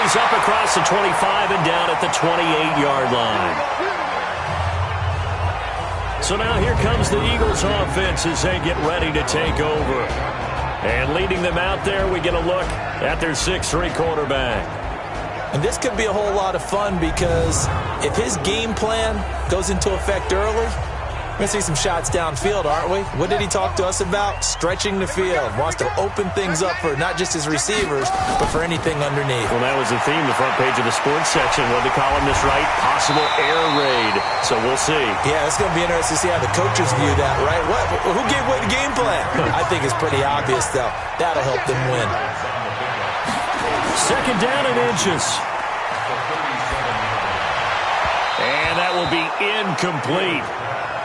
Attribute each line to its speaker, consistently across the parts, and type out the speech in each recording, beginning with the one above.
Speaker 1: He's up across the 25 and down at the 28-yard line. So now here comes the Eagles offense as they get ready to take over. And leading them out there, we get a look at their 6'3" quarterback.
Speaker 2: And this could be a whole lot of fun because if his game plan goes into effect early, we're going to see some shots downfield, aren't we? What did he talk to us about? Stretching the field. Wants to open things up for not just his receivers, but for anything underneath.
Speaker 1: Well, that was the theme, the front page of the sports section. What the columnist write? Possible air raid. So we'll see.
Speaker 2: Yeah, it's going to be interesting to see how the coaches view that, right? Who gave away the game plan? I think it's pretty obvious, though. That'll help them win.
Speaker 1: Second down and inches. And that will be incomplete.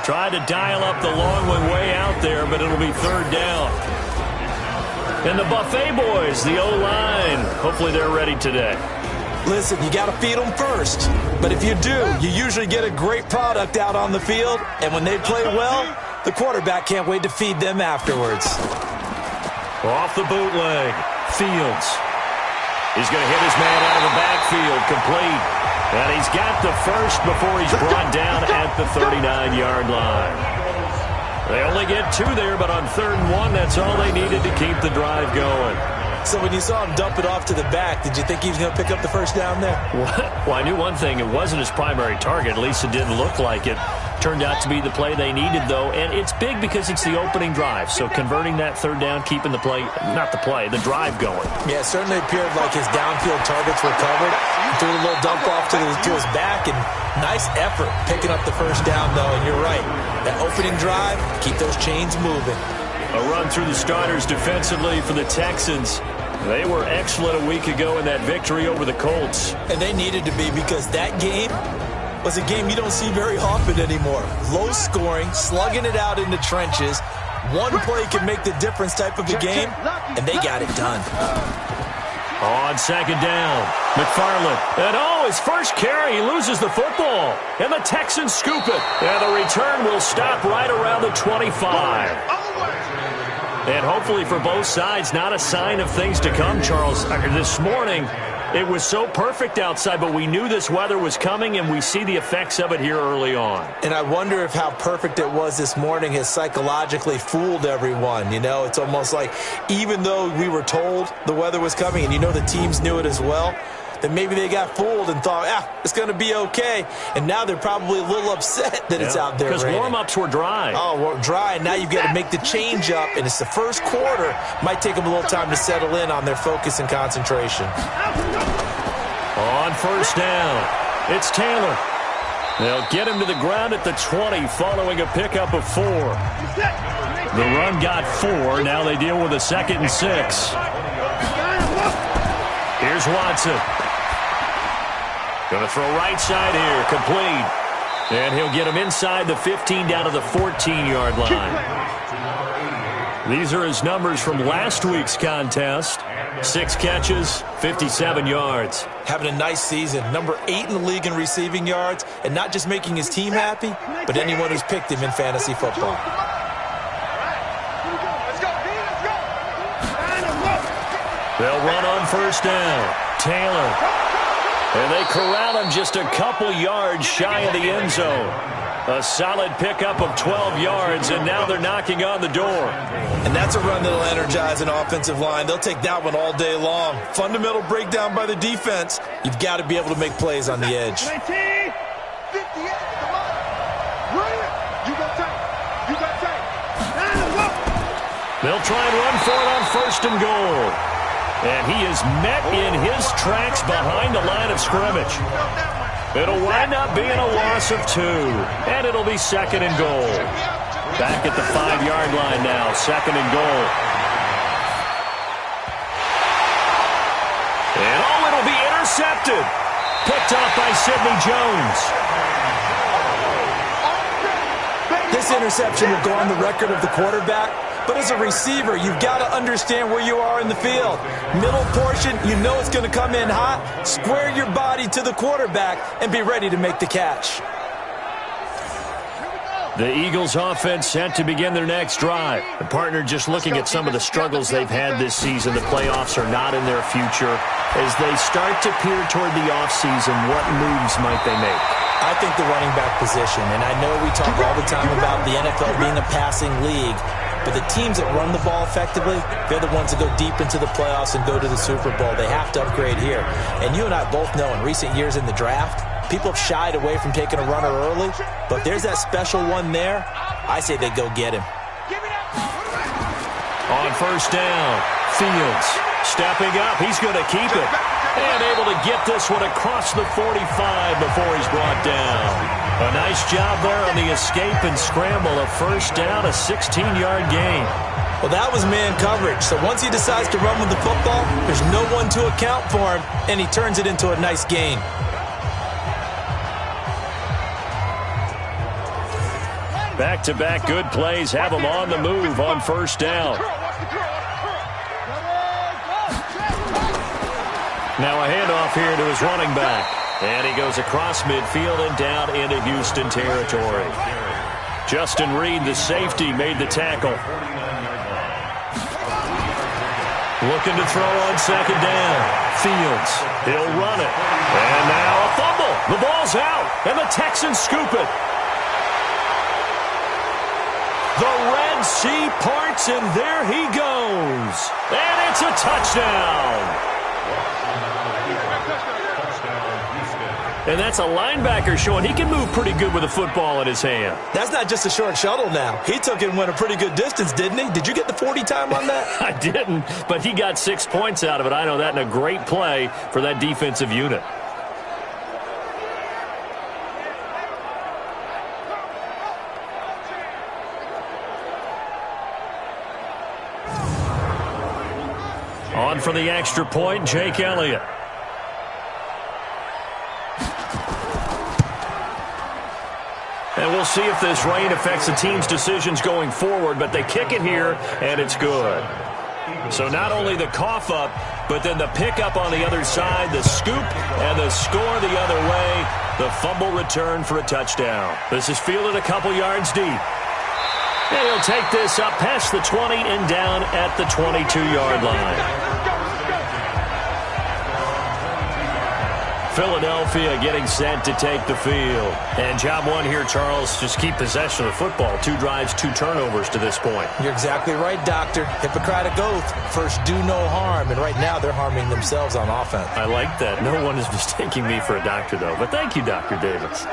Speaker 1: Tried to dial up the long one way out there, but it'll be third down. And the Buffet boys, the O-line, hopefully they're ready today.
Speaker 2: Listen, you got to feed them first. But if you do, you usually get a great product out on the field. And when they play well, the quarterback can't wait to feed them afterwards.
Speaker 1: Off the bootleg, Fields. He's going to hit his man out of the backfield, complete. And he's got the first before he's brought down at the 39-yard line. They only get two there, but on 3rd and 1, that's all they needed to keep the drive going.
Speaker 2: So when you saw him dump it off to the back, did you think he was going to pick up the first down there?
Speaker 1: Well, I knew one thing. It wasn't his primary target. At least it didn't look like it. Turned out to be the play they needed, though, and it's big because it's the opening drive. So converting that 3rd down, keeping the play, not the play, the drive going.
Speaker 2: Yeah, it certainly appeared like his downfield targets were covered. He threw a little dump off to his back, and nice effort picking up the first down, though, and you're right. That opening drive, keep those chains moving.
Speaker 1: A run through the starters defensively for the Texans. They were excellent a week ago in that victory over the Colts.
Speaker 2: And they needed to be because that game was a game you don't see very often anymore. Low scoring, slugging it out in the trenches. One play can make the difference type of a game, and they got it done.
Speaker 1: On 2nd down, McFarland. And his first carry, he loses the football. And the Texans scoop it. And the return will stop right around the 25. And hopefully for both sides, not a sign of things to come, Charles. This morning, it was so perfect outside, but we knew this weather was coming, and we see the effects of it here early on.
Speaker 2: And I wonder if how perfect it was this morning has psychologically fooled everyone. You know, it's almost like even though we were told the weather was coming, and you know the teams knew it as well, that maybe they got fooled and thought, it's going to be okay. And now they're probably a little upset that it's out there
Speaker 1: because
Speaker 2: raining.
Speaker 1: Warm-ups were dry.
Speaker 2: Oh, well, dry, and now you've got to make the change up, and it's the first quarter. Might take them a little time to settle in on their focus and concentration.
Speaker 1: On 1st down, it's Taylor. They'll get him to the ground at the 20 following a pickup of 4. The run got 4. Now they deal with a 2nd and 6. Here's Watson. Going to throw right side here, complete. And he'll get him inside the 15 down to the 14-yard line. These are his numbers from last week's contest. 6 catches, 57 yards.
Speaker 2: Having a nice season. Number 8 in the league in receiving yards. And not just making his team happy, but anyone who's picked him in fantasy football.
Speaker 1: They'll run on 1st down. Taylor. And they corral him just a couple yards shy of the end zone. A solid pickup of 12 yards, and now they're knocking on the door.
Speaker 2: And that's a run that'll energize an offensive line. They'll take that one all day long. Fundamental breakdown by the defense. You've got to be able to make plays on the edge.
Speaker 1: They'll try and run for it on 1st and goal. And he is met in his tracks behind the line of scrimmage. It'll wind up being a loss of 2. And it'll be 2nd and goal. Back at the 5-yard line now, 2nd and goal. And it'll be intercepted. Picked off by Sidney Jones.
Speaker 2: This interception will go on the record of the quarterback. But as a receiver, you've got to understand where you are in the field. Middle portion, you know it's going to come in hot. Square your body to the quarterback and be ready to make the catch.
Speaker 1: The Eagles offense set to begin their next drive. The partner just looking at some of the struggles they've had this season. The playoffs are not in their future. As they start to peer toward the offseason, what moves might they make?
Speaker 2: I think the running back position, and I know we talk all the time about the NFL being a passing league, but the teams that run the ball effectively, they're the ones that go deep into the playoffs and go to the Super Bowl. They have to upgrade here. And you and I both know in recent years in the draft, people have shied away from taking a runner early, but if there's that special one there, I say they go get him.
Speaker 1: On first down, Fields stepping up. He's going to keep it. And able to get this one across the 45 before he's brought down. A nice job there on the escape and scramble. A first down, a 16-yard gain.
Speaker 2: Well, that was man coverage. So once he decides to run with the football, there's no one to account for him, and he turns it into a nice gain.
Speaker 1: Back-to-back good plays have him on the move on first down. Now a handoff here to his running back. And he goes across midfield and down into Houston territory. Justin Reed, the safety, made the tackle. Looking to throw on second down. Fields, he'll run it. And now a fumble. The ball's out, and the Texans scoop it. The Red Sea parts, and there he goes. And it's a touchdown. And that's a linebacker showing he can move pretty good with a football in his hand.
Speaker 2: That's not just a short shuttle now. He took it and went a pretty good distance, didn't he? Did you get the 40 time on that?
Speaker 1: I didn't, but he got 6 points out of it. I know that, and a great play for that defensive unit. On for the extra point, Jake Elliott. And we'll see if this rain affects the team's decisions going forward, but they kick it here, and it's good. So not only the cough up, but then the pickup on the other side, the scoop, and the score the other way, the fumble return for a touchdown. This is fielded a couple yards deep. And he'll take this up past the 20 and down at the 22-yard line. Philadelphia getting set to take the field. And job one here, Charles, just keep possession of the football. 2 drives, 2 turnovers to this point.
Speaker 2: You're exactly right, Doctor. Hippocratic oath. First, do no harm. And right now, they're harming themselves on offense.
Speaker 1: I like that. No one is mistaking me for a doctor, though. But thank you, Dr. Davis.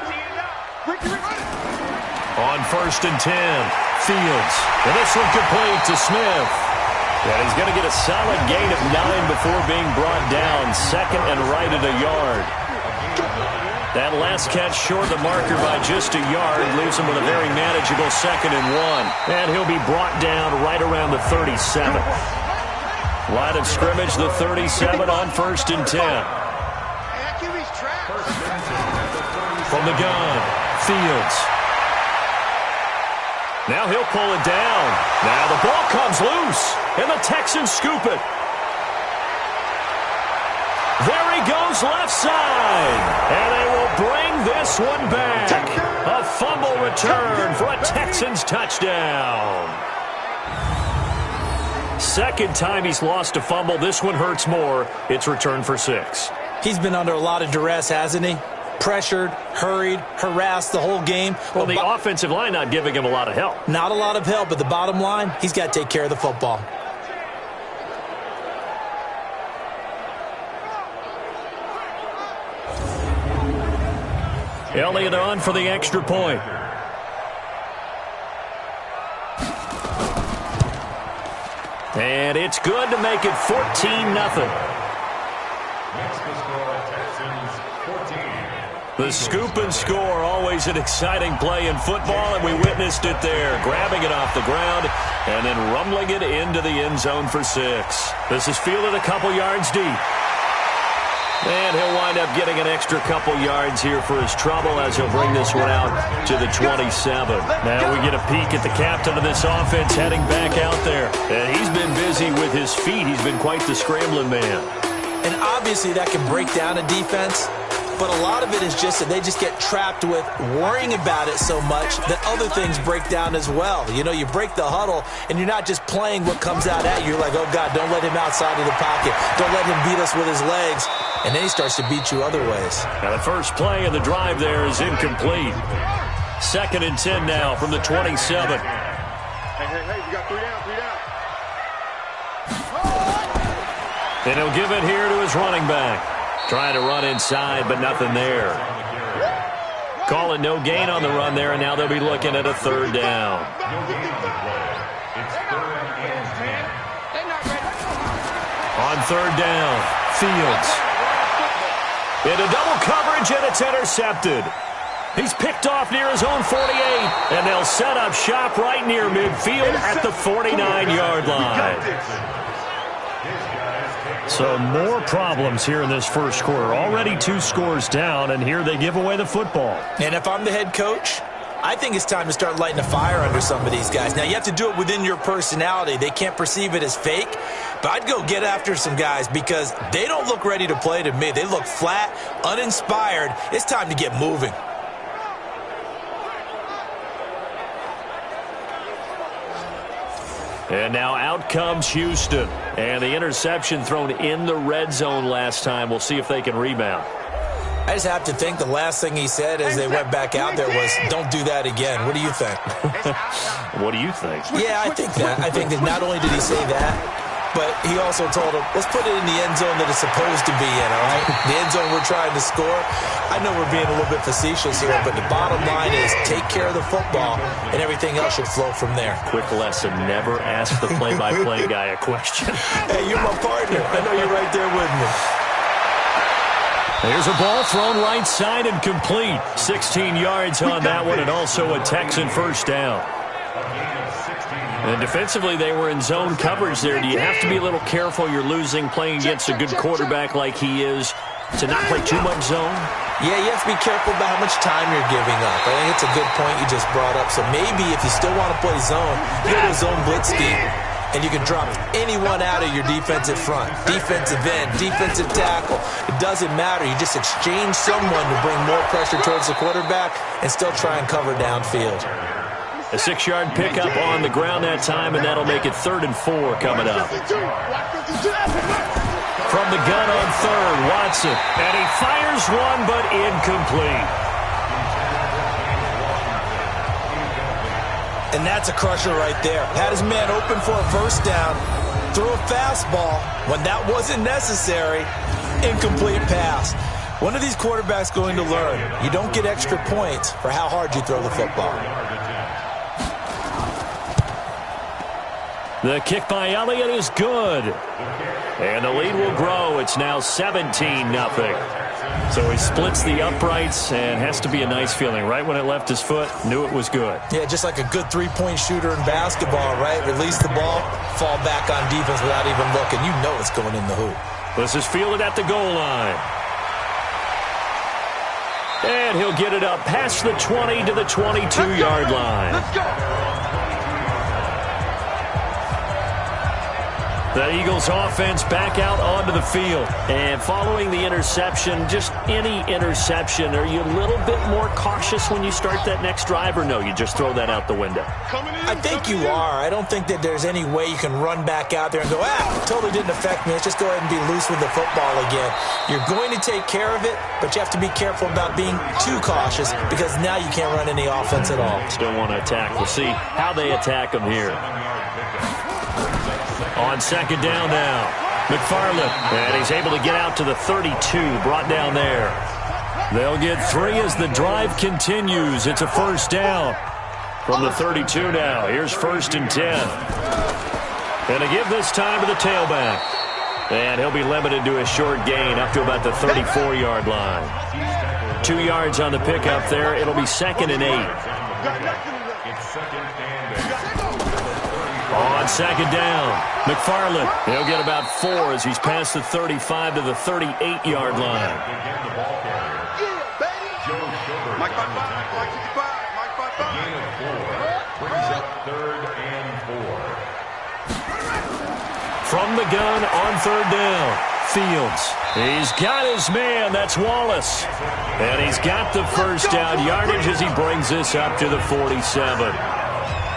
Speaker 1: On first and 10, Fields. And this one complete to Smith. And he's going to get a solid gain of 9 before being brought down. Second and right at a yard. That last catch short the marker by just a yard leaves him with a very manageable 2nd and 1. And he'll be brought down right around the 37. Line of scrimmage, the 37 on first and 10. From the gun, Fields. Now he'll pull it down. Now the ball comes loose, and the Texans scoop it. There he goes left side, and they will bring this one back. A fumble return for a Texans touchdown. Second time he's lost a fumble. This one hurts more. It's returned for 6.
Speaker 2: He's been under a lot of duress, hasn't he? Pressured, hurried, harassed the whole game.
Speaker 1: Well, the offensive line not giving him a lot of help.
Speaker 2: Not a lot of help, but the bottom line, he's got to take care of the football.
Speaker 1: Elliott on for the extra point. And it's good to make it 14-0. The scoop and score, always an exciting play in football, and we witnessed it there, grabbing it off the ground and then rumbling it into the end zone for 6. This is fielded a couple yards deep. And he'll wind up getting an extra couple yards here for his trouble as he'll bring this one out to the 27. Now we get a peek at the captain of this offense heading back out there. And he's been busy with his feet. He's been quite the scrambling man.
Speaker 2: And obviously that can break down a defense. but a lot of it is just that they just get trapped with worrying about it so much that other things break down as well. You know, you break the huddle, and you're not just playing what comes out at you. You're like, oh, God, don't let him outside of the pocket. Don't let him beat us with his legs. And then he starts to beat you other ways.
Speaker 1: Now the first play of the drive there is incomplete. 2nd and 10 now from the 27.
Speaker 3: Hey, you got 3 down, 3 down.
Speaker 1: And he'll give it here to his running back. Trying to run inside, but nothing there. Calling no gain on the run there, and now they'll be looking at a 3rd down. On 3rd down, Fields. Into double coverage, and it's intercepted. He's picked off near his own 48, and they'll set up shop right near midfield at the 49-yard line. So more problems here in this first quarter. Already 2 scores down, and here they give away the football.
Speaker 2: And if I'm the head coach, I think it's time to start lighting a fire under some of these guys. Now, you have to do it within your personality. They can't perceive it as fake. But I'd go get after some guys because they don't look ready to play to me. They look flat, uninspired. It's time to get moving.
Speaker 1: And now out comes Houston. And the interception thrown in the red zone last time. We'll see if they can rebound.
Speaker 2: I just have to think the last thing he said as they went back out there was, don't do that again. What do you think?
Speaker 1: What do you think?
Speaker 2: Yeah, I think that. I think that not only did he say that, but he also told him, let's put it in the end zone that it's supposed to be in, all right? The end zone we're trying to score. I know we're being a little bit facetious here, but the bottom line is take care of the football, and everything else should flow from there.
Speaker 1: Quick lesson, never ask the play-by-play guy a question.
Speaker 2: Hey, you're my partner. I know you're right there with me.
Speaker 1: There's a ball thrown right side and complete. 16 yards on that one, and also a Texan first down. And defensively, they were in zone coverage there. Do you have to be a little careful? You're losing playing against a good quarterback like he is to not play too much zone?
Speaker 2: Yeah, you have to be careful about how much time you're giving up. I think it's a good point you just brought up. So maybe if you still want to play zone, you go to a zone blitz scheme, and you can drop anyone out of your defensive front. Defensive end, defensive tackle. It doesn't matter. You just exchange someone to bring more pressure towards the quarterback and still try and cover downfield.
Speaker 1: A 6-yard pickup on the ground that time, and that'll make it 3rd and 4 coming up. From the gun on 3rd, Watson. And he fires one, but incomplete.
Speaker 2: And that's a crusher right there. Had his man open for a first down, threw a fastball when that wasn't necessary. Incomplete pass. One of these quarterbacks going to learn. You don't get extra points for how hard you throw the football.
Speaker 1: The kick by Elliott is good. And the lead will grow. It's now 17-0. So he splits the uprights and has to be a nice feeling. Right when it left his foot, knew it was good.
Speaker 2: Yeah, just like a good three-point shooter in basketball, right? Release the ball, fall back on defense without even looking. You know it's going in the hoop.
Speaker 1: This is fielded at the goal line. And he'll get it up past the 20 to the 22-yard line.
Speaker 3: Let's go.
Speaker 1: The Eagles offense back out onto the field. And following the interception, just any interception, are you a little bit more cautious when you start that next drive, or no, you just throw that out the window?
Speaker 2: I think you are. I don't think that there's any way you can run back out there and go, totally didn't affect me. Let's just go ahead and be loose with the football again. You're going to take care of it, but you have to be careful about being too cautious because now you can't run any offense at all.
Speaker 1: Still want to attack. We'll see how they attack them here. On 2nd down now, McFarland, and he's able to get out to the 32, brought down there. They'll get 3 as the drive continues. It's a first down from the 32 now. Here's 1st and 10. And to give this time to the tailback. And he'll be limited to a short gain up to about the 34-yard line. 2 yards on the pickup there. It'll be 2nd and 8. On 2nd down, McFarland. He'll get about 4 as he's past the 35 to the 38-yard line.
Speaker 3: Mike 55, Mike 55, Mike 55.
Speaker 4: Brings up 3rd and 4.
Speaker 1: From the gun on 3rd down, Fields. He's got his man. That's Wallace. And he's got the first down yardage as he brings this up to the 47.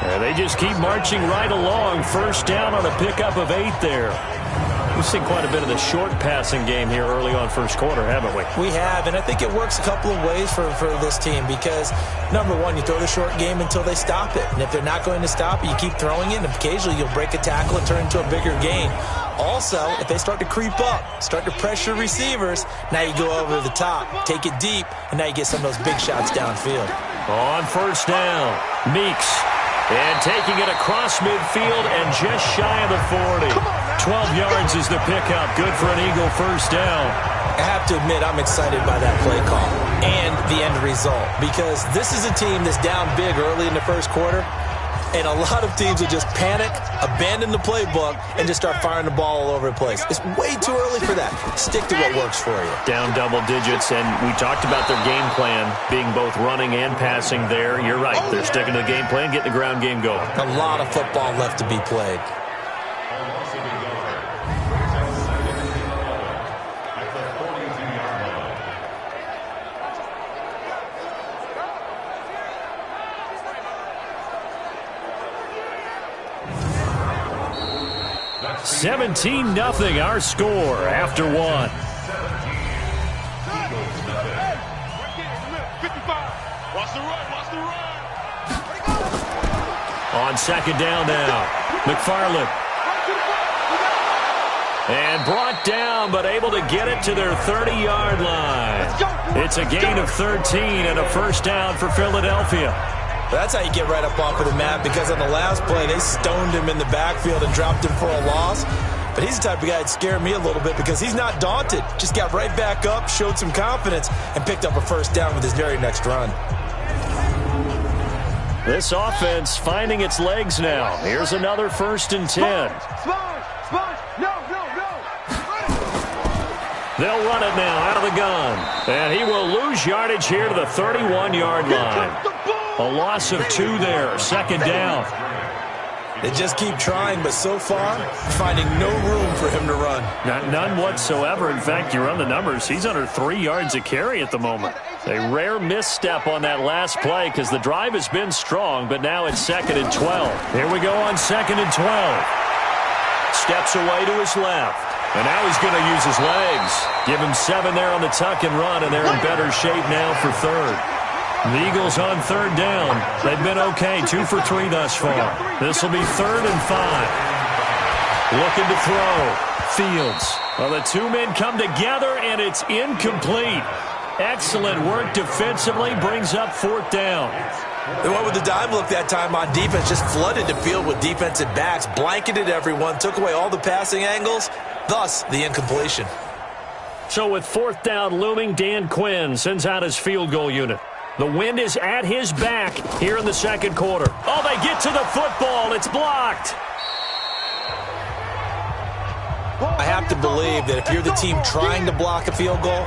Speaker 1: And they just keep marching right along. First down on a pickup of 8 there. We've seen quite a bit of the short passing game here early on first quarter, haven't we?
Speaker 2: We have, and I think it works a couple of ways for this team because, number one, you throw the short game until they stop it. And if they're not going to stop it, you keep throwing it, and occasionally you'll break a tackle and turn it into a bigger gain. Also, if they start to creep up, start to pressure receivers, now you go over the top, take it deep, and now you get some of those big shots downfield.
Speaker 1: On first down, Meeks. And taking it across midfield and just shy of the 40. 12 yards is the pickup. Good for an Eagle first down.
Speaker 2: I have to admit, I'm excited by that play call and the end result because this is a team that's down big early in the first quarter, and a lot of teams will just panic, abandon the playbook, and just start firing the ball all over the place. It's way too early for that. Stick to what works for you.
Speaker 1: Down double digits, and we talked about their game plan being both running and passing there. You're right. They're sticking to the game plan, getting the ground game going.
Speaker 2: A lot of football left to be played.
Speaker 1: 17-0 our score after one. On second down now, McFarland. And brought down, but able to get it to their 30-yard line. It's a gain of 13 and a first down for Philadelphia.
Speaker 2: That's how you get right up off of the map, because on the last play, they stoned him in the backfield and dropped him for a loss. But he's the type of guy that scared me a little bit because he's not daunted. Just got right back up, showed some confidence, and picked up a first down with his very next run.
Speaker 1: This offense finding its legs now. Here's another 1st and 10. They'll run it now out of the gun. And he will lose yardage here to the 31-yard line. A loss of 2 there, second down.
Speaker 2: They just keep trying, but so far, finding no room for him to run.
Speaker 1: None whatsoever. In fact, you run the numbers, he's under 3 yards a carry at the moment. A rare misstep on that last play because the drive has been strong, but now it's 2nd and 12. Here we go on 2nd and 12. Steps away to his left. And now he's going to use his legs. Give him 7 there on the tuck and run, and they're in better shape now for 3rd. The Eagles on 3rd down. They've been okay, 2 for 3 thus far. This will be 3rd and 5. Looking to throw. Fields. Well, the 2 men come together, and it's incomplete. Excellent work defensively. Brings up 4th down.
Speaker 2: They went with the dime look that time on defense. Just flooded the field with defensive backs. Blanketed everyone. Took away all the passing angles. Thus, the incompletion.
Speaker 1: So with 4th down looming, Dan Quinn sends out his field goal unit. The wind is at his back here in the 2nd quarter. Oh, they get to the football. It's blocked.
Speaker 2: I have to believe that if you're the team trying to block a field goal,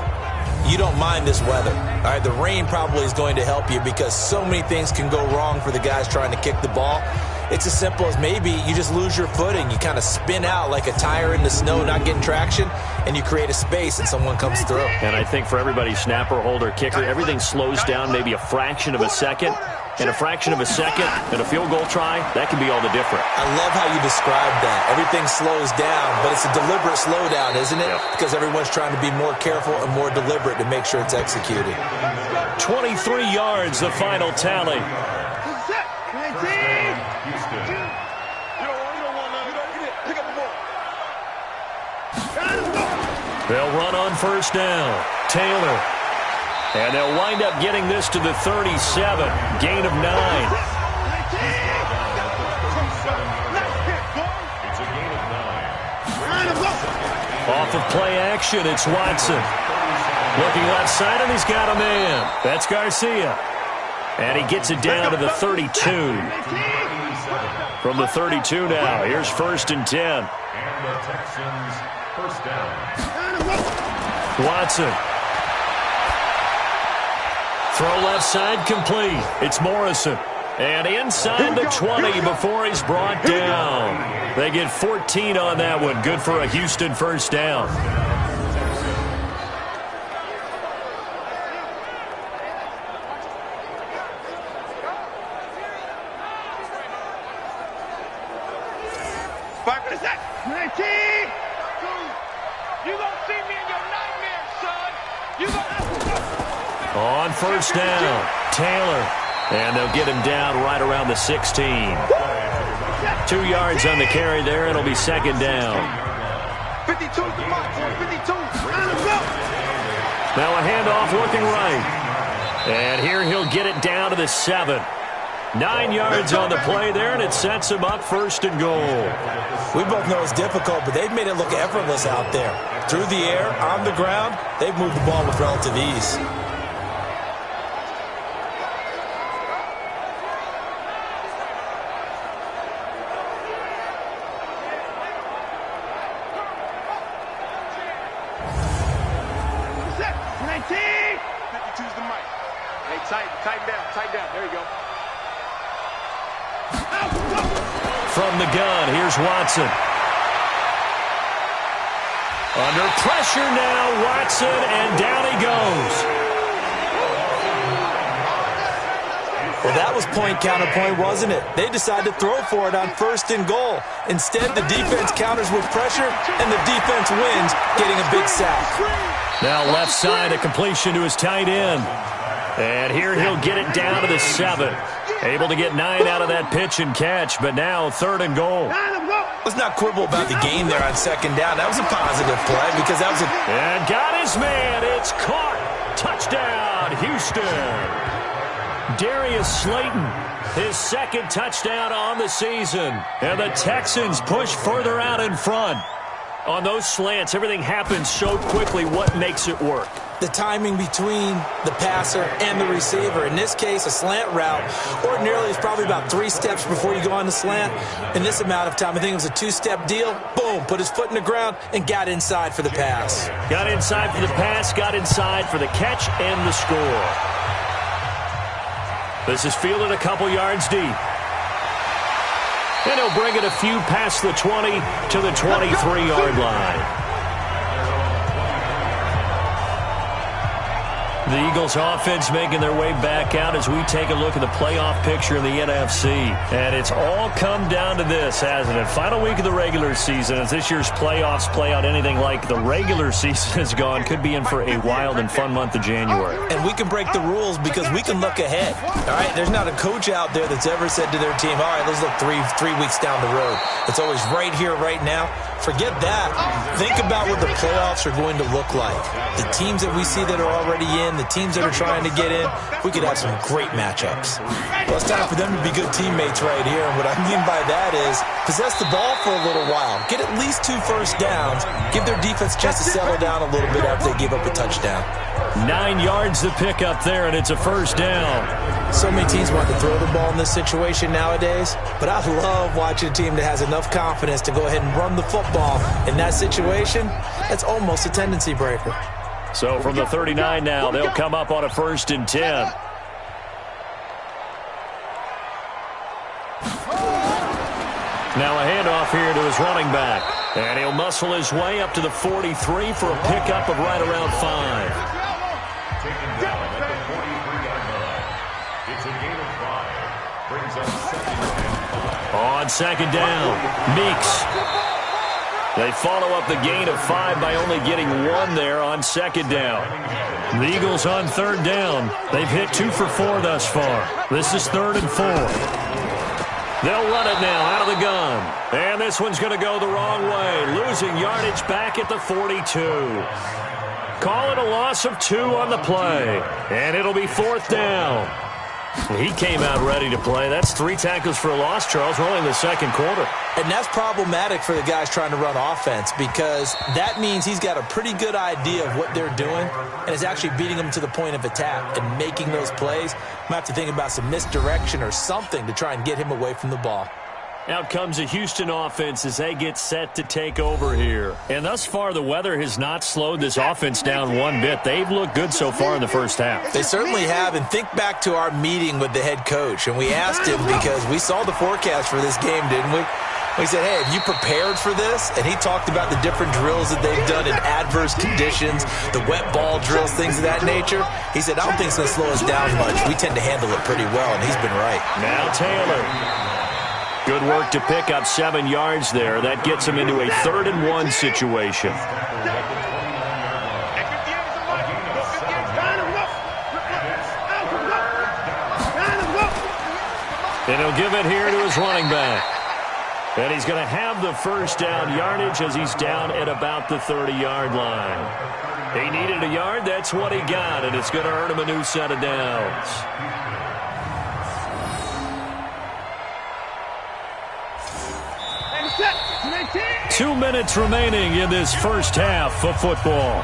Speaker 2: you don't mind this weather. All right, the rain probably is going to help you because so many things can go wrong for the guys trying to kick the ball. It's as simple as maybe you just lose your footing. You kind of spin out like a tire in the snow, not getting traction, and you create a space and someone comes through.
Speaker 1: And I think for everybody, snapper, holder, kicker, everything slows down maybe a fraction of a second. And a fraction of a second and a field goal try, that can be all the different.
Speaker 2: I love how you described that. Everything slows down, but it's a deliberate slowdown, isn't it?
Speaker 1: Yep.
Speaker 2: Because everyone's trying to be more careful and more deliberate to make sure it's executed.
Speaker 1: 23 yards, the final tally. They'll run on 1st down. Taylor. And they'll wind up getting this to the 37. Gain of 9. Off of play action, it's Watson. Looking left side, and he's got a man. That's Garcia. And he gets it down to the 32. From the 32 now, here's 1st and 10.
Speaker 3: And the Texans first down.
Speaker 1: Watson. Throw left side complete. It's Morrison. And inside the 20 before he's brought down. They get 14 on that one. Good for a Houston first down. On first down, Taylor. And they'll get him down right around the 16. 2 yards on the carry there. It'll be second down.
Speaker 4: 52 to the mark. 52.
Speaker 1: Now a handoff looking right. And here he'll get it down to the 7. 9 yards on the play there, and it sets him up first and goal.
Speaker 2: We both know it's difficult, but they've made it look effortless out there. Through the air, on the ground, they've moved the ball with relative ease.
Speaker 4: Tighten down. There you go.
Speaker 1: From the gun, here's Watson. Under pressure now, Watson, and down he goes.
Speaker 2: Well, that was point counterpoint, wasn't it? They decided to throw for it on first and goal. Instead, the defense counters with pressure, and the defense wins, getting a big sack.
Speaker 1: Now left side, a completion to his tight end. And here he'll get it down to the 7. Able to get 9 out of that pitch and catch, but now third and goal.
Speaker 2: Let's not quibble about the game there on second down. That was a positive play because that was a...
Speaker 1: And got his man. It's caught. Touchdown, Houston. Darius Slayton, his second touchdown on the season. And the Texans push further out in front. On those slants, everything happens so quickly. What makes it work?
Speaker 2: The timing between the passer and the receiver. In this case, a slant route ordinarily is probably about 3 steps before you go on the slant. In this amount of time, I think it was a 2-step deal. Boom, put his foot in the ground and got inside for the pass.
Speaker 1: Got inside for the pass, got inside for the catch and the score. This is fielded a couple yards deep. And he'll bring it a few past the 20 to the 23-yard line. The Eagles offense making their way back out as we take a look at the playoff picture in the NFC. And it's all come down to this, hasn't it? Final week of the regular season. As this year's playoffs play out anything like the regular season has gone, could be in for a wild and fun month of January.
Speaker 2: And we can break the rules because we can look ahead. All right, there's not a coach out there that's ever said to their team, all right, let's look three weeks down the road. It's always right here, right now. Forget that. Think about what the playoffs are going to look like. The teams that we see that are already in, the teams that are trying to get in, we could have some great matchups. Well, it's time for them to be good teammates right here. And what I mean by that is possess the ball for a little while. Get at least 2 first downs. Give their defense a chance to settle down a little bit after they give up a touchdown.
Speaker 1: 9 yards to pick up there, and it's a first down.
Speaker 2: So many teams want to throw the ball in this situation nowadays, but I love watching a team that has enough confidence to go ahead and run the football. In that situation, that's almost a tendency breaker.
Speaker 1: So from the 39 now, they'll come up on a 1st and 10. Now a handoff here to his running back. And he'll muscle his way up to the 43 for a pickup of right around 5.
Speaker 3: Taken down at the 43-yard line. It's a gain of 5. Brings up 2nd and 5.
Speaker 1: On 2nd down, Meeks. They follow up the gain of 5 by only getting 1 there on 2nd down. The Eagles on 3rd down. They've hit 2 for 4 thus far. This is 3rd and 4. They'll run it now out of the gun. And this one's going to go the wrong way. Losing yardage back at the 42. Call it a loss of 2 on the play. And it'll be 4th down. He came out ready to play. That's 3 tackles for a loss, Charles. We're only in the 2nd quarter.
Speaker 2: And that's problematic for the guys trying to run offense because that means he's got a pretty good idea of what they're doing and is actually beating them to the point of attack and making those plays. Might have to think about some misdirection or something to try and get him away from the ball.
Speaker 1: Out comes a Houston offense as they get set to take over here. And thus far, the weather has not slowed this offense down one bit. They've looked good so far in the first half.
Speaker 2: They certainly have. And think back to our meeting with the head coach. And we asked him because we saw the forecast for this game, didn't we? We said, hey, have you prepared for this? And he talked about the different drills that they've done in adverse conditions, the wet ball drills, things of that nature. He said, I don't think it's going to slow us down much. We tend to handle it pretty well, and he's been right.
Speaker 1: Now Taylor. Good work to pick up 7 yards there. That gets him into a 3rd and 1 situation. And he'll give it here to his running back. And he's going to have the first down yardage as he's down at about the 30-yard line. He needed a yard. That's what he got, and it's going to earn him a new set of downs.
Speaker 4: Set.
Speaker 1: 2 minutes remaining in this first half of football.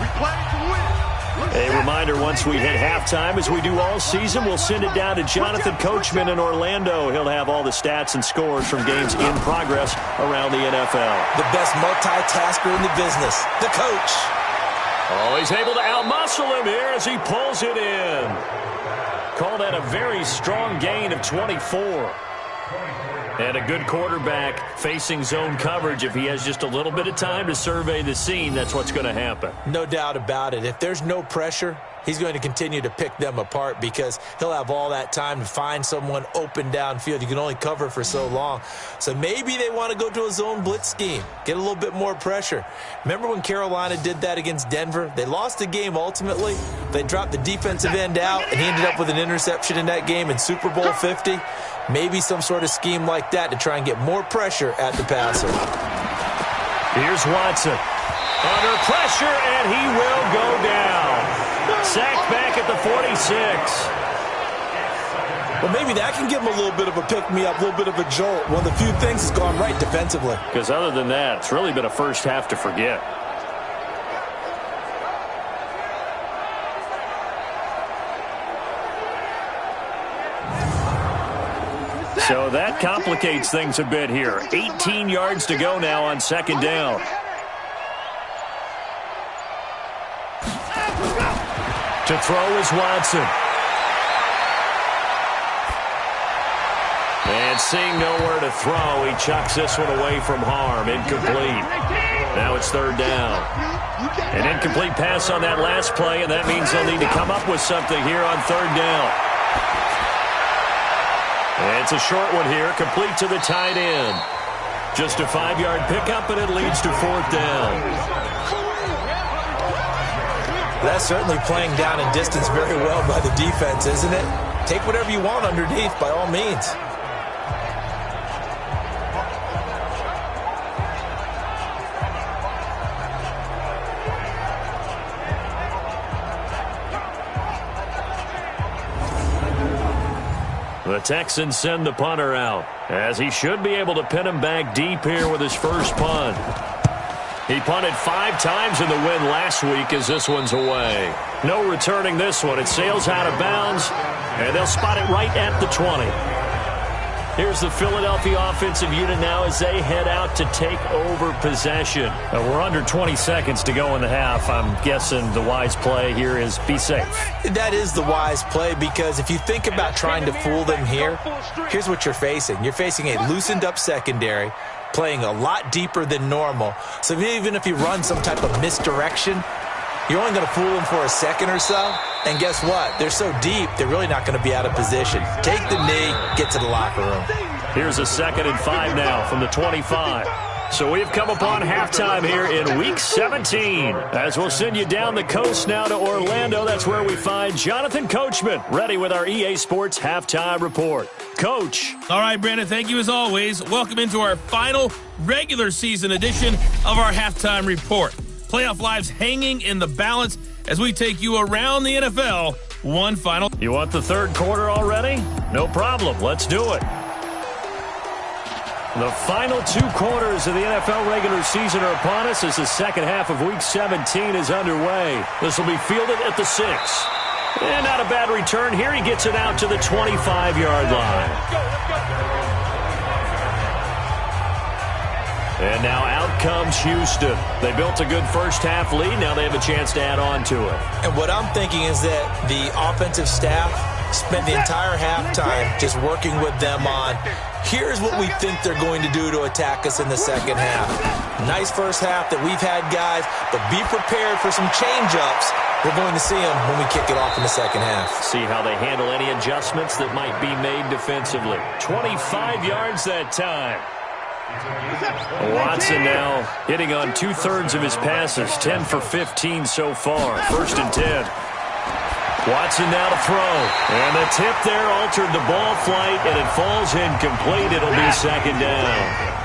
Speaker 4: We play to win.
Speaker 1: A reminder, once we hit halftime, as we do all season, we'll send it down to Jonathan Coachman in Orlando. He'll have all the stats and scores from games in progress around the NFL.
Speaker 2: The best multitasker in the business, the coach.
Speaker 1: Oh, he's able to outmuscle him here as he pulls it in. Call that a very strong gain of 24. And a good quarterback facing zone coverage. If he has just a little bit of time to survey the scene, that's what's going to happen.
Speaker 2: No doubt about it. If there's no pressure, he's going to continue to pick them apart because he'll have all that time to find someone open downfield. You can only cover for so long. So maybe they want to go to a zone blitz scheme, get a little bit more pressure. Remember when Carolina did that against Denver? They lost the game ultimately. They dropped the defensive end out, and he ended up with an interception in that game in Super Bowl 50. Maybe some sort of scheme like that to try and get more pressure at the passer.
Speaker 1: Here's Watson. Under pressure, and he will go down. Sacked back at the 46.
Speaker 2: Well, maybe that can give him a little bit of a pick-me-up, a little bit of a jolt. One of the few things that's gone right defensively.
Speaker 1: Because other than that, it's really been a first half to forget. So that complicates things a bit here. 18 yards to go now on second down. To throw is Watson. And seeing nowhere to throw, he chucks this one away from harm. Incomplete. Now it's third down. An incomplete pass on that last play, and that means they'll need to come up with something here on third down. And it's a short one here, complete to the tight end. Just a 5-yard pickup, and it leads to fourth down.
Speaker 2: That's certainly playing down in distance very well by the defense, isn't it? Take whatever you want underneath, by all means.
Speaker 1: The Texans send the punter out, as he should be able to pin him back deep here with his first punt. He punted 5 times in the win last week as this one's away. No returning this one. It sails out of bounds, and they'll spot it right at the 20. Here's the Philadelphia offensive unit now as they head out to take over possession. We're under 20 seconds to go in the half. I'm guessing the wise play here is be safe.
Speaker 2: That is the wise play, because if you think about trying to fool them here, here's what you're facing. You're facing a loosened up secondary, playing a lot deeper than normal. So even if you run some type of misdirection, you're only going to fool them for a second or so. And guess what? They're so deep, they're really not going to be out of position. Take the knee, get to the locker room.
Speaker 1: Here's a 2nd and 5 now from the 25. So we've come upon halftime here in Week 17. As we'll send you down the coast now to Orlando, that's where we find Jonathan Coachman, ready with our EA Sports Halftime Report. Coach.
Speaker 5: All right, Brandon, thank you as always. Welcome into our final regular season edition of our Halftime Report. Playoff lives hanging in the balance as we take you around the NFL, one final.
Speaker 1: You want the third quarter already? No problem. Let's do it. The final 2 quarters of the NFL regular season are upon us as the second half of Week 17 is underway. This will be fielded at the 6. And not a bad return here. He gets it out to the 25-yard line. And now out comes Houston. They built a good first half lead. Now they have a chance to add on to it.
Speaker 2: And what I'm thinking is that the offensive staff spent the entire halftime just working with them on, here's what we think they're going to do to attack us in the second half. Nice first half that we've had, guys, but be prepared for some change-ups. We're going to see them when we kick it off in the second half.
Speaker 1: See how they handle any adjustments that might be made defensively. 25 yards that time. Watson now hitting on 2/3 of his passes, 10 for 15 so far. 1st and 10. Watson now to throw. And the tip there altered the ball flight, and it falls incomplete. It'll be second down.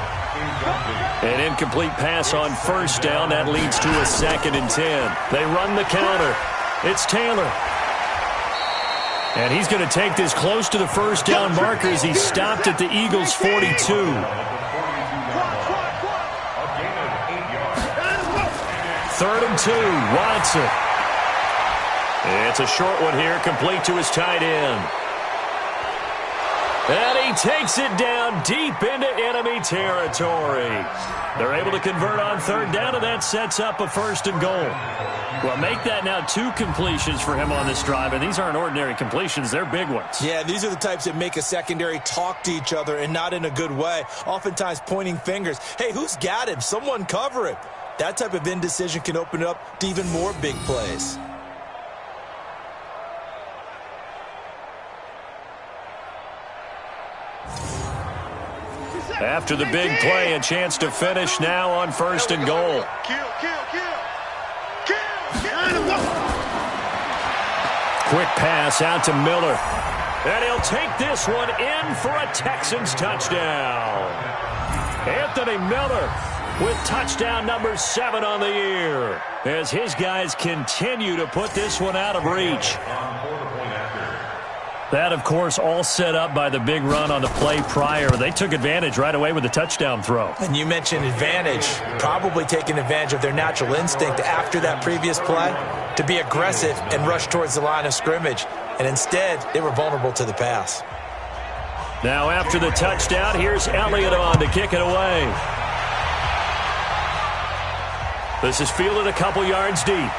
Speaker 1: An incomplete pass on first down. That leads to a 2nd and 10. They run the counter. It's Taylor. And he's going to take this close to the first down marker as he stopped at the Eagles' 42. 3rd and 2, Watson. It's a short one here, complete to his tight end. And he takes it down deep into enemy territory. They're able to convert on 3rd down, and that sets up a 1st and goal. Well, make that now 2 completions for him on this drive, and these aren't ordinary completions. They're big ones.
Speaker 2: Yeah, these are the types that make a secondary talk to each other, and not in a good way. Oftentimes pointing fingers. Hey, who's got him? Someone cover him. That type of indecision can open it up to even more big plays.
Speaker 1: After the big play, a chance to finish now on 1st and goal. Quick pass out to Miller. And he'll take this one in for a Texans touchdown. Anthony Miller with touchdown number 7 on the year, as his guys continue to put this one out of reach. That, of course, all set up by the big run on the play prior. They took advantage right away with the touchdown throw.
Speaker 2: And you mentioned advantage, probably taking advantage of their natural instinct after that previous play to be aggressive and rush towards the line of scrimmage. And instead, they were vulnerable to the pass.
Speaker 1: Now after the touchdown, here's Elliott on to kick it away. This is fielded a couple yards deep.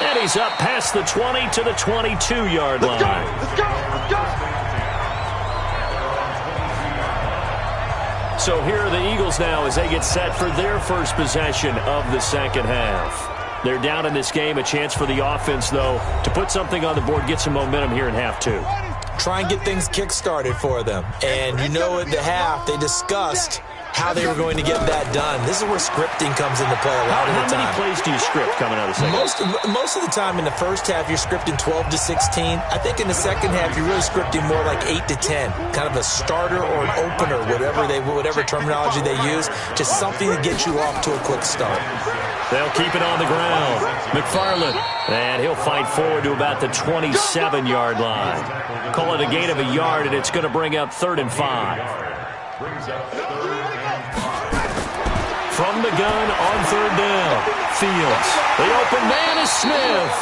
Speaker 1: And he's up past the 20 to the 22-yard line.
Speaker 4: Let's go!
Speaker 1: So here are the Eagles now as they get set for their first possession of the second half. They're down in this game. A chance for the offense, though, to put something on the board, get some momentum here in half 2.
Speaker 2: Try and get things kick-started for them. And you know in the half, they discussed how they were going to get that done. This is where scripting comes into play a lot of the time.
Speaker 1: How many plays do you script coming out of the second?
Speaker 2: Most of the time in the first half, you're scripting 12 to 16. I think in the second half, you're really scripting more like 8 to 10. Kind of a starter or an opener, whatever terminology they use. Just something to get you off to a quick start.
Speaker 1: They'll keep it on the ground. McFarland. And he'll fight forward to about the 27-yard line. Call it a gain of a yard, and it's going to bring up 3rd and 5. From the gun on 3rd down. Fields. The open man is Smith.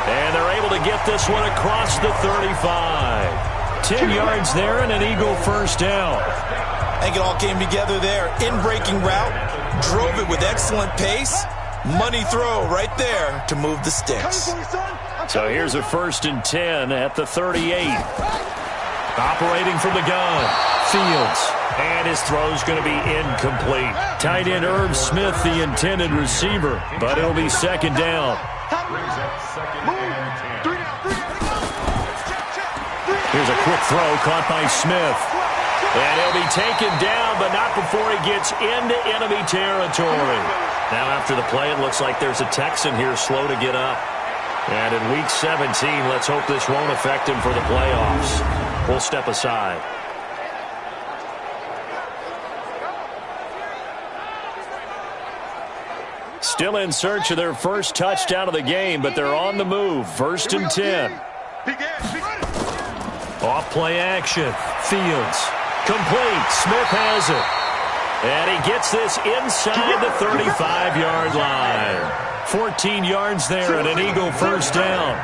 Speaker 1: And they're able to get this one across the 35. 10 yards there and an Eagle first down.
Speaker 2: I think it all came together there. In-breaking route. Drove it with excellent pace. Money throw right there to move the sticks.
Speaker 1: So here's a 1st and 10 at the 38. Operating from the gun. Fields. And his throw's going to be incomplete. Tight end Irv Smith, the intended receiver, but it'll be 2nd down. Here's a quick throw caught by Smith. And he'll be taken down, but not before he gets into enemy territory. Now after the play, it looks like there's a Texan here slow to get up. And in Week 17, let's hope this won't affect him for the playoffs. We'll step aside. Still in search of their first touchdown of the game, but they're on the move. 1st and 10. Off play action. Fields. Complete. Smith has it. And he gets this inside the 35-yard line. 14 yards there and an Eagle first down.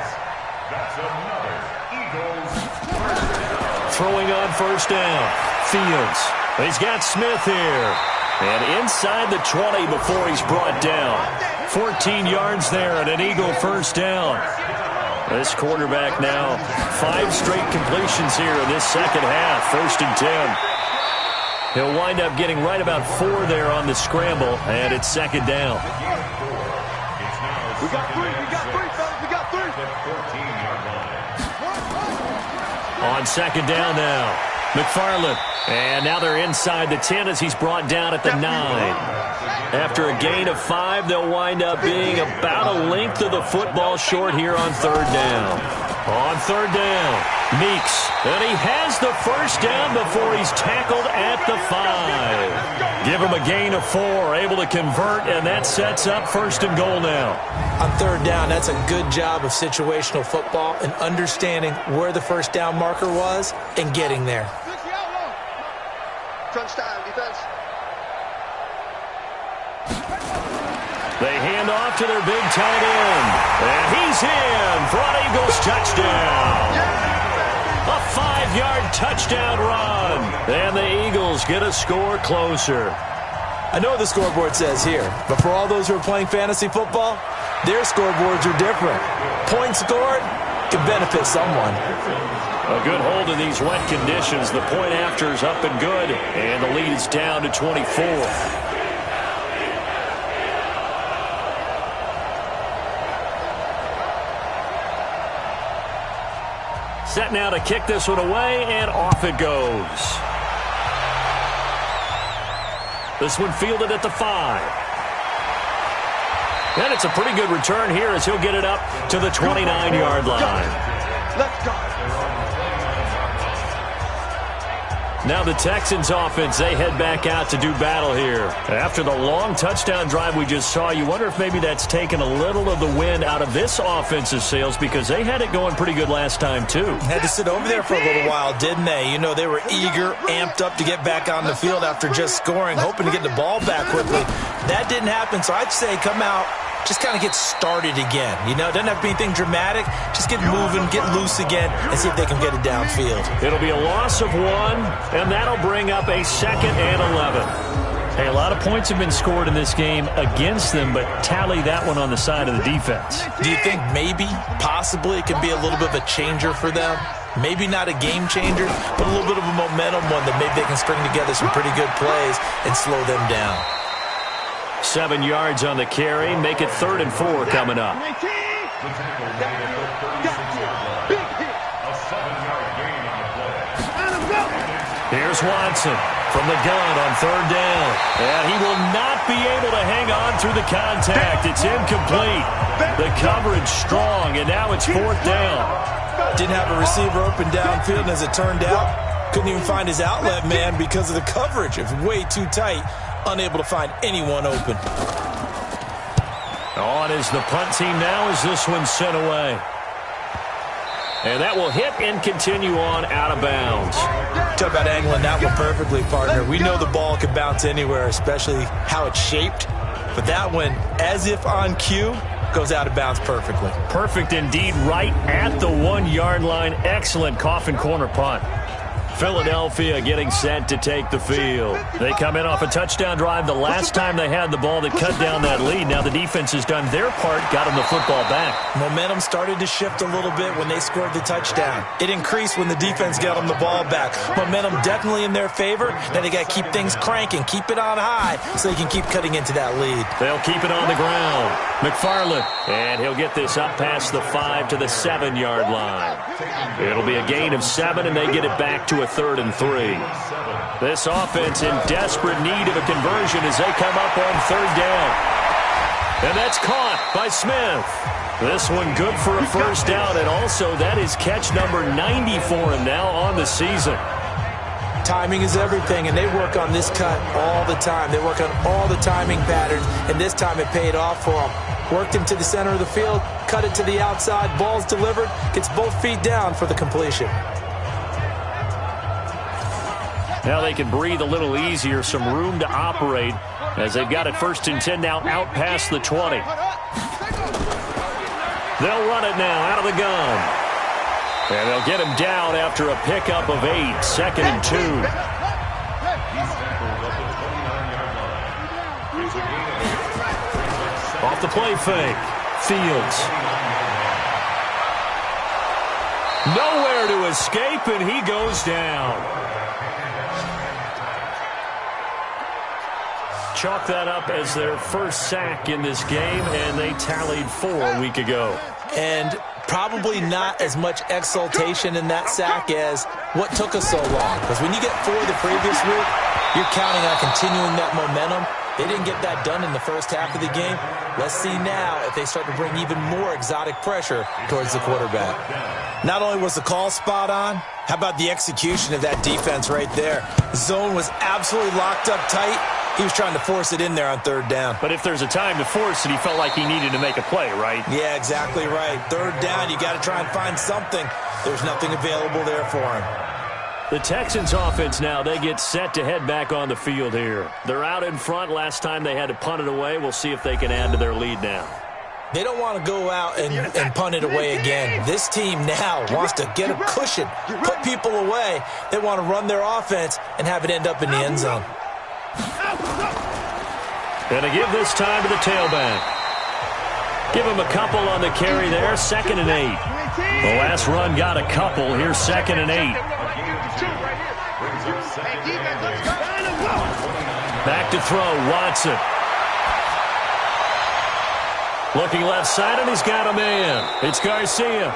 Speaker 1: Throwing on 1st down. Fields. He's got Smith here. And inside the 20 before he's brought down. 14 yards there and an Eagle first down. This quarterback now, 5 straight completions here in this second half. 1st and 10. He'll wind up getting right about 4 there on the scramble, and it's 2nd down.
Speaker 4: We got 3, fellas. We got 3.
Speaker 1: On 2nd down now. McFarland. And now they're inside the 10 as he's brought down at the 9. After a gain of 5, they'll wind up being about a length of the football short here on 3rd down. On 3rd down, Meeks. And he has the first down before he's tackled at the 5. Give him a gain of 4, able to convert, and that sets up 1st and goal now.
Speaker 2: On 3rd down, that's a good job of situational football and understanding where the first down marker was and getting there.
Speaker 4: Crunch time, defense.
Speaker 1: They hand off to their big tight end. And he's in for an Eagles touchdown. A 5-yard touchdown run. And the Eagles get a score closer.
Speaker 2: I know what the scoreboard says here, but for all those who are playing fantasy football, their scoreboards are different. Points scored can benefit someone.
Speaker 1: A good hold in these wet conditions. The point after is up and good, and the lead is down to 24. Set now to kick this one away, and off it goes. This one fielded at the 5. And it's a pretty good return here as he'll get it up to the 29-yard line.
Speaker 4: Let's go.
Speaker 1: Now the Texans offense, they head back out to do battle here. After the long touchdown drive we just saw, you wonder if maybe that's taken a little of the wind out of this offensive sails because they had it going pretty good last time too.
Speaker 2: Had to sit over there for a little while, didn't they? You know, they were eager, amped up to get back on the field after just scoring, hoping to get the ball back quickly. That didn't happen, so I'd say come out, just kind of get started again. You know, it doesn't have to be anything dramatic. Just get moving, get loose again, and see if they can get it downfield.
Speaker 1: It'll be a loss of 1, and that'll bring up a 2nd and 11. Hey, a lot of points have been scored in this game against them, but tally that one on the side of the defense.
Speaker 2: Do you think maybe, possibly, it could be a little bit of a changer for them? Maybe not a game changer, but a little bit of a momentum one that maybe they can string together some pretty good plays and slow them down.
Speaker 1: 7 yards on the carry. Make it 3rd and 4 coming up.
Speaker 3: The tackle made it for 36-yard line. A 7-yard gain on the play.
Speaker 1: Here's Watson from the gun on 3rd down. And he will not be able to hang on through the contact. It's incomplete. The coverage strong, and now it's 4th down.
Speaker 2: Didn't have a receiver open downfield, and as it turned out, couldn't even find his outlet man because of the coverage. It was way too tight. Unable to find anyone open.
Speaker 1: On is the punt team now as this one's sent away. And that will hit and continue on out of bounds.
Speaker 2: Talk about angling that one perfectly, partner. We know the ball can bounce anywhere, especially how it's shaped. But that one, as if on cue, goes out of bounds perfectly.
Speaker 1: Perfect indeed, right at the 1-yard line. Excellent coffin corner punt. Philadelphia getting set to take the field. They come in off a touchdown drive the last time they had the ball that cut down that lead. Now the defense has done their part, got them the football back.
Speaker 2: Momentum started to shift a little bit when they scored the touchdown. It increased when the defense got them the ball back. Momentum definitely in their favor. Now they got to keep things cranking, keep it on high so they can keep cutting into that lead.
Speaker 1: They'll keep it on the ground. McFarland, and he'll get this up past the 5 to the 7-yard line. It'll be a gain of 7, and they get it back to a 3rd and 3. This offense in desperate need of a conversion as they come up on 3rd down. And that's caught by Smith. This one good for a first down, and also that is catch number 90 for him now on the season.
Speaker 2: Timing is everything, and they work on this cut all the time. They work on all the timing patterns, and this time it paid off for them. Worked him to the center of the field, cut it to the outside, ball's delivered, gets both feet down for the completion.
Speaker 1: Now they can breathe a little easier, some room to operate as they've got it 1st and 10 now out past the 20. They'll run it now out of the gun. And they'll get him down after a pickup of 8, 2nd and 2. Off the play fake. Fields. Nowhere to escape, and he goes down. Chalk that up as their first sack in this game, and they tallied 4 a week ago.
Speaker 2: And probably not as much exultation in that sack as what took us so long. Because when you get 4 the previous week, you're counting on continuing that momentum. They didn't get that done in the first half of the game. Let's see now if they start to bring even more exotic pressure towards the quarterback. Not only was the call spot on, how about the execution of that defense right there? The zone was absolutely locked up tight. He was trying to force it in there on 3rd down.
Speaker 1: But if there's a time to force it, he felt like he needed to make a play, right?
Speaker 2: Yeah, exactly right. 3rd down, you got to try and find something. There's nothing available there for him.
Speaker 1: The Texans offense now, they get set to head back on the field here. They're out in front. Last time they had to punt it away. We'll see if they can add to their lead now.
Speaker 2: They don't want to go out and punt it away again. This team now wants to get a cushion, put people away. They want to run their offense and have it end up in the end zone.
Speaker 1: Going to give this time to the tailback. Give him a couple on the carry there, 2nd and 8. The last run got a couple. Here's 2nd and 8. Back to throw, Watson. Looking left side, and he's got a man. It's Garcia.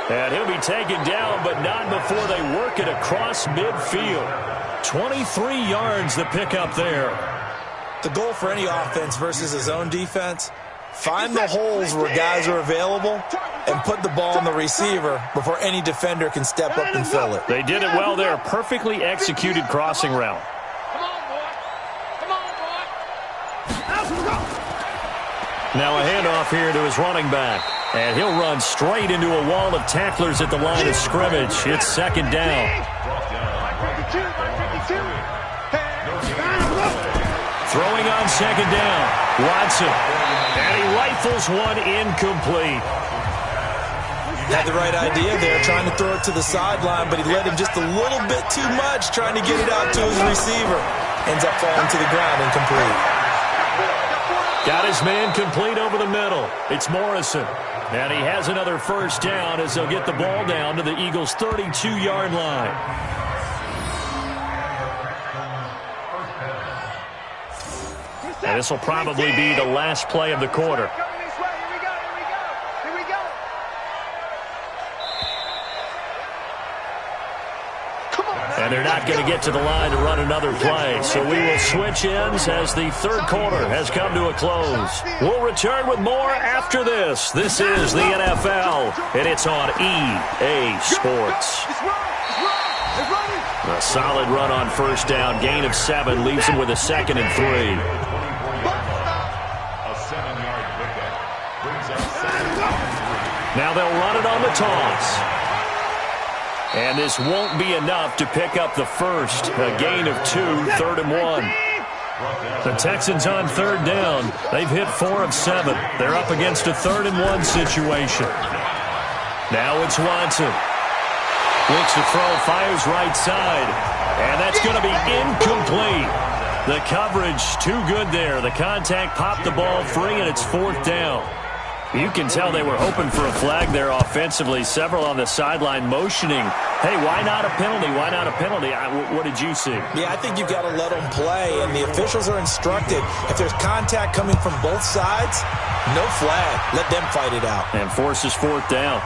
Speaker 1: And he'll be taken down, but not before they work it across midfield. 23 yards to pick up there.
Speaker 2: The goal for any offense versus his own defense, find the holes where guys are available and put the ball on the receiver before any defender can step up and fill it.
Speaker 1: They did it well there. Perfectly executed crossing route. Now a handoff here to his running back. And he'll run straight into a wall of tacklers at the line of scrimmage. It's 2nd down. Throwing on 2nd down. Watson. And he rifles one incomplete.
Speaker 2: Had the right idea there, trying to throw it to the sideline, but he led him just a little bit too much, trying to get it out to his receiver. Ends up falling to the ground incomplete.
Speaker 1: Got his man complete over the middle. It's Morrison. And he has another 1st down as they'll get the ball down to the Eagles' 32-yard line. And this will probably be the last play of the quarter. And they're not going to get to the line to run another play. So we will switch ends as the 3rd quarter has come to a close. We'll return with more after this. This is the NFL, and it's on EA Sports. A solid run on 1st down. Gain of 7 leaves him with a 2nd and 3.
Speaker 3: A 7-yard pickup brings up 2nd and 3.
Speaker 1: Now they'll run it on the toss. And this won't be enough to pick up the first. A gain of 2, 3rd and 1. The Texans on 3rd down. They've hit 4 of 7. They're up against a 3rd and 1 situation. Now it's Watson. Looks to throw, fires right side. And that's going to be incomplete. The coverage too good there. The contact popped the ball free, and it's 4th down. You can tell they were hoping for a flag there offensively. Several on the sideline motioning, hey, why not a penalty? Why not a penalty? What did you see?
Speaker 2: Yeah, I think you've got to let them play, and the officials are instructed. If there's contact coming from both sides, no flag. Let them fight it out.
Speaker 1: And forces 4th down.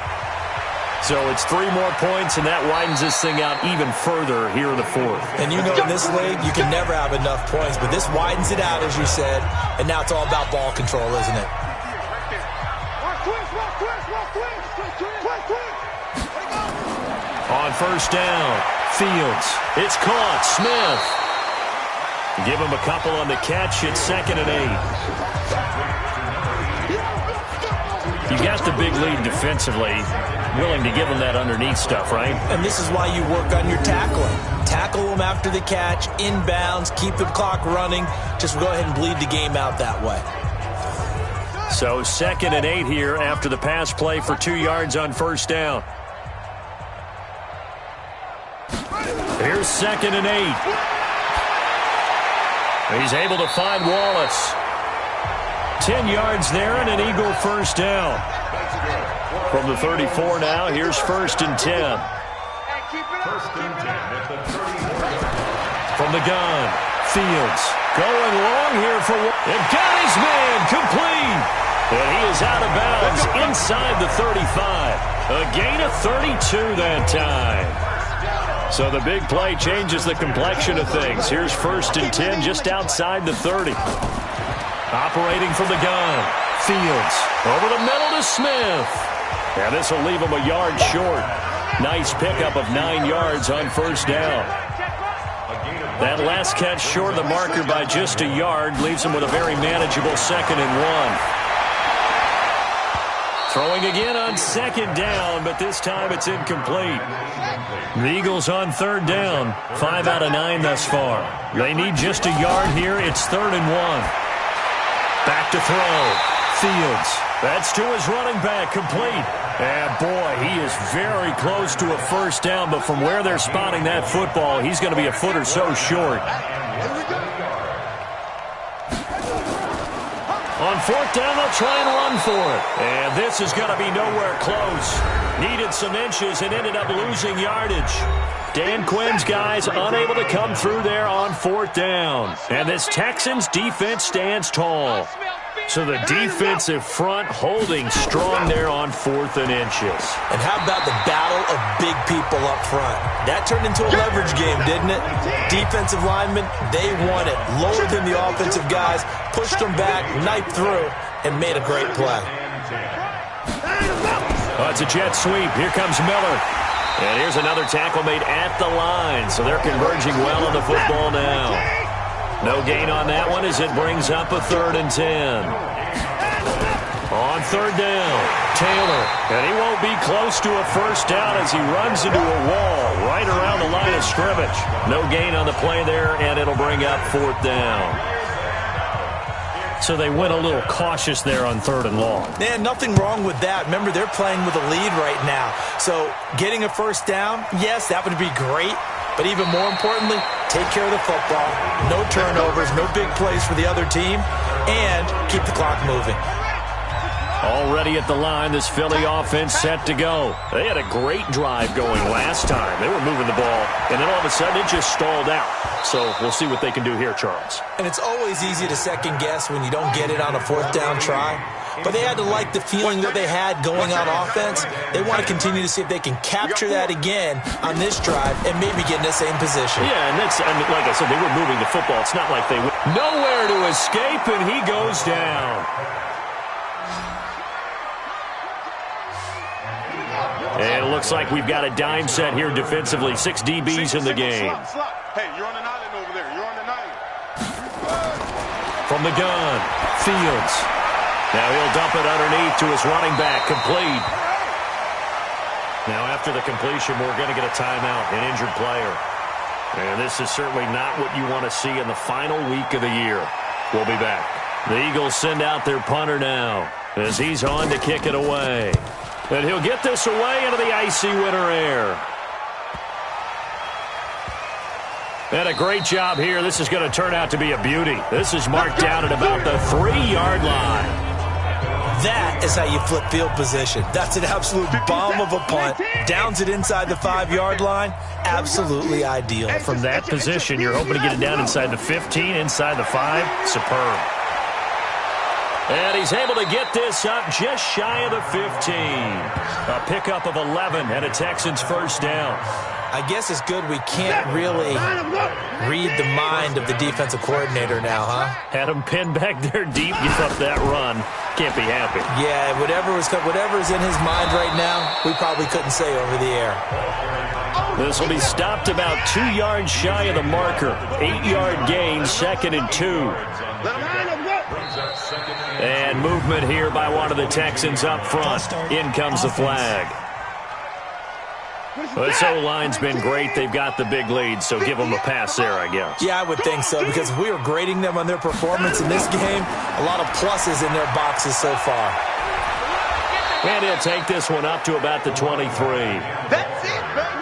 Speaker 1: So it's 3 more points, and that widens this thing out even further here in the 4th.
Speaker 2: And you know in this league, you can never have enough points, but this widens it out, as you said, and now it's all about ball control, isn't it?
Speaker 1: On 1st down, Fields. It's caught. Smith. Give him a couple on the catch. It's 2nd and 8. You got the big lead defensively. Willing to give them that underneath stuff, right?
Speaker 2: And this is why you work on your tackling. Tackle them after the catch, inbounds, keep the clock running. Just go ahead and bleed the game out that way.
Speaker 1: So 2nd and 8 here after the pass play for 2 yards on 1st down. Here's 2nd and 8. He's able to find Wallace. 10 yards there and an Eagle 1st down. From the 34 now, here's 1st and 10.
Speaker 3: 1st and 10 at the 34.
Speaker 1: From the gun, Fields going long here for one. And got his man complete. And he is out of bounds inside the 35. A gain of 32 that time. So the big play changes the complexion of things. Here's 1st and 10 just outside the 30. Operating from the gun. Fields over the middle to Smith. And this will leave him a yard short. Nice pickup of 9 yards on 1st down. That last catch short of the marker by just a yard leaves him with a very manageable 2nd and 1. Throwing again on 2nd down, but this time it's incomplete. The Eagles on 3rd down. 5 out of 9 thus far. They need just a yard here. It's 3rd and 1. Back to throw. Fields. That's to his running back. Complete. And boy, he is very close to a 1st down, but from where they're spotting that football, he's going to be a foot or so short. On 4th down, they'll try and run for it. And this is going to be nowhere close. Needed some inches and ended up losing yardage. Dan Quinn's guys unable to come through there on 4th down. And this Texans defense stands tall. So the defensive front holding strong there on 4th and inches.
Speaker 2: And how about the battle of big people up front? That turned into a leverage game, didn't it? Defensive linemen, they won it. Lower than the offensive guys, pushed them back, knifed through, and made a great play.
Speaker 1: Oh, it's a jet sweep. Here comes Miller. And here's another tackle made at the line. So they're converging well on the football now. No gain on that one as it brings up a 3rd and 10. On 3rd down, Taylor. And he won't be close to a 1st down as he runs into a wall right around the line of scrimmage. No gain on the play there, and it'll bring up 4th down. So they went a little cautious there on 3rd and long.
Speaker 2: Man, nothing wrong with that. Remember, they're playing with a lead right now. So getting a 1st down, yes, that would be great. But even more importantly, take care of the football. No turnovers, no big plays for the other team, and keep the clock moving.
Speaker 1: Already at the line, this Philly offense set to go. They had a great drive going last time. They were moving the ball, and then all of a sudden it just stalled out. So we'll see what they can do here, Charles.
Speaker 2: And it's always easy to second guess when you don't get it on a 4th down try. But they had to like the feeling that they had going on offense. They want to continue to see if they can capture that again on this drive and maybe get in the same position.
Speaker 1: Yeah, and that's, I mean, like I said, they were moving the football. It's not like they went nowhere to escape, and he goes down. And it looks like we've got a dime set here defensively. 6 DBs in the game.
Speaker 4: Hey, you're on an island over there. You're on an island.
Speaker 1: From the gun, Fields. Now he'll dump it underneath to his running back. Complete. Now after the completion, we're going to get a timeout, an injured player. And this is certainly not what you want to see in the final week of the year. We'll be back. The Eagles send out their punter now as he's on to kick it away. And he'll get this away into the icy winter air. And a great job here. This is going to turn out to be a beauty. This is marked down at about the 3-yard line.
Speaker 2: That is how you flip field position. That's an absolute bomb of a punt. Downs it inside the 5-yard line. Absolutely ideal.
Speaker 1: From that position, you're hoping to get it down inside the 15, inside the 5. Superb. And he's able to get this up just shy of the 15. A pickup of 11 and a Texans 1st down.
Speaker 2: I guess it's good we can't really read the mind of the defensive coordinator now, huh?
Speaker 1: Had him pinned back there deep, give up that run. Can't be happy.
Speaker 2: Yeah, whatever's in his mind right now, we probably couldn't say over the air.
Speaker 1: This will be stopped about 2 yards shy of the marker. 8-yard gain, 2nd and 2. And movement here by one of the Texans up front. In comes the flag. This O-line's been great. They've got the big lead, so give them a pass there, I guess.
Speaker 2: Yeah, I would think so, because if we were grading them on their performance in this game, a lot of pluses in their boxes so far.
Speaker 1: And he'll take this one up to about the 23.
Speaker 4: That's it, baby.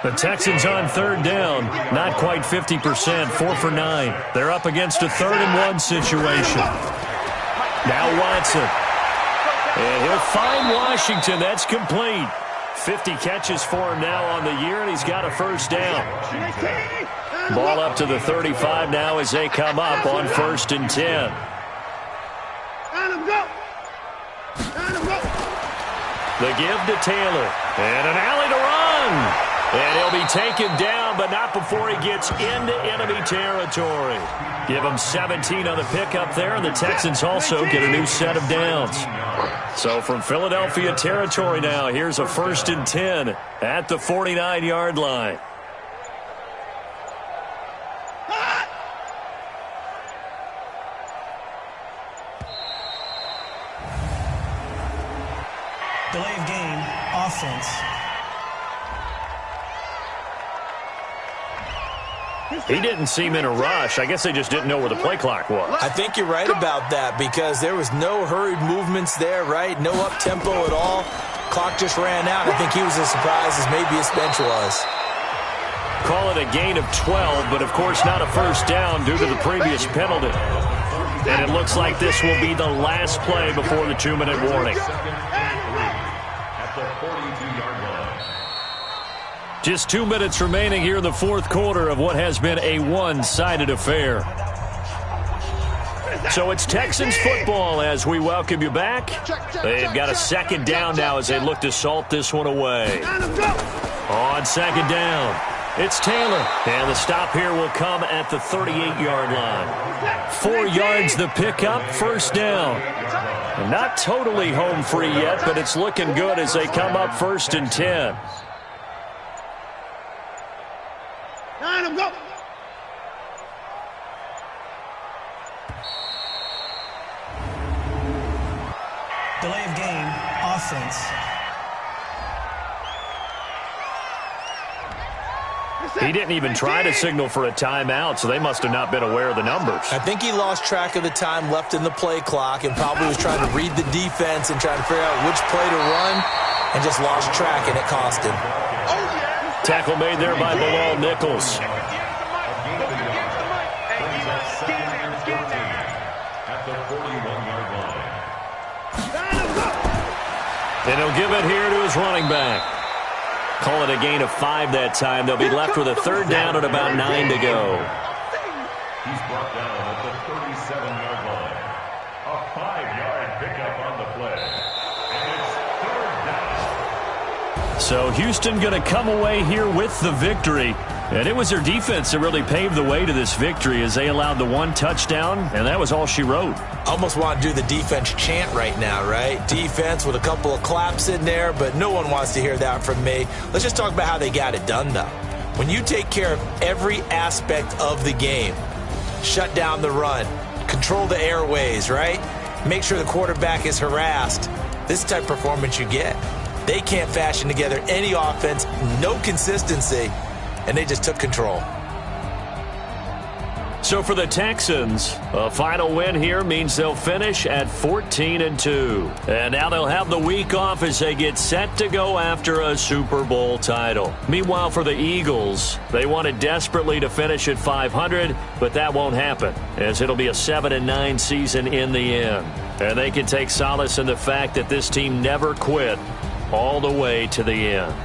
Speaker 1: The Texans on 3rd down, not quite 50%, 4 for 9. They're up against a 3rd and 1 situation. Now Watson. And he'll find Washington. That's complete. 50 catches for him now on the year, and he's got a 1st down. Ball up to the 35 now as they come up on 1st and 10. The give to Taylor. And an alley to run. And he'll be taken down, but not before he gets into enemy territory. Give him 17 on the pickup there, and the Texans also get a new set of downs. So from Philadelphia territory now, here's a 1st and 10 at the 49-yard line.
Speaker 6: Delay of game, offense.
Speaker 1: He didn't seem in a rush. I guess they just didn't know where the play clock was.
Speaker 2: I think you're right about that because there was no hurried movements there, right? No up-tempo at all. Clock just ran out. I think he was as surprised as maybe his bench was.
Speaker 1: Call it a gain of 12, but of course not a first down due to the previous penalty. And it looks like this will be the last play before the 2-minute warning.
Speaker 3: At the 42-yard line.
Speaker 1: Just 2 minutes remaining here in the fourth quarter of what has been a one-sided affair. So it's Texans football as we welcome you back. They've got a 2nd down now as they look to salt this one away. On 2nd down, it's Taylor. And the stop here will come at the 38-yard line. 4 yards the pickup, 1st down. Not totally home free yet, but it's looking good as they come up 1st and 10.
Speaker 4: Go.
Speaker 6: Delay of game, offense.
Speaker 1: He didn't even try to signal for a timeout, so they must have not been aware of the numbers.
Speaker 2: I think he lost track of the time left in the play clock and probably was trying to read the defense and trying to figure out which play to run and just lost track, and it cost him.
Speaker 1: Tackle made there by Bilal Nichols.
Speaker 3: At the 41-yard line.
Speaker 1: And he'll give it here to his running back. Call it a gain of 5 that time. They'll be left with a 3rd down at about 9 to go.
Speaker 3: He's brought down at the 37-yard line. A 5-yard pickup on the play. And it's 3rd down.
Speaker 1: So Houston going to come away here with the victory. And it was their defense that really paved the way to this victory as they allowed the 1 touchdown, and that was all she wrote.
Speaker 2: Almost want to do the defense chant right now, right? Defense with a couple of claps in there, but no one wants to hear that from me. Let's just talk about how they got it done, though. When you take care of every aspect of the game, shut down the run, control the airways, right? Make sure the quarterback is harassed. This type of performance you get. They can't fashion together any offense, no consistency, and they just took control.
Speaker 1: So for the Texans, a final win here means they'll finish at 14-2. And now they'll have the week off as they get set to go after a Super Bowl title. Meanwhile, for the Eagles, they wanted desperately to finish at 500, but that won't happen, as it'll be a 7-9 season in the end. And they can take solace in the fact that this team never quit all the way to the end.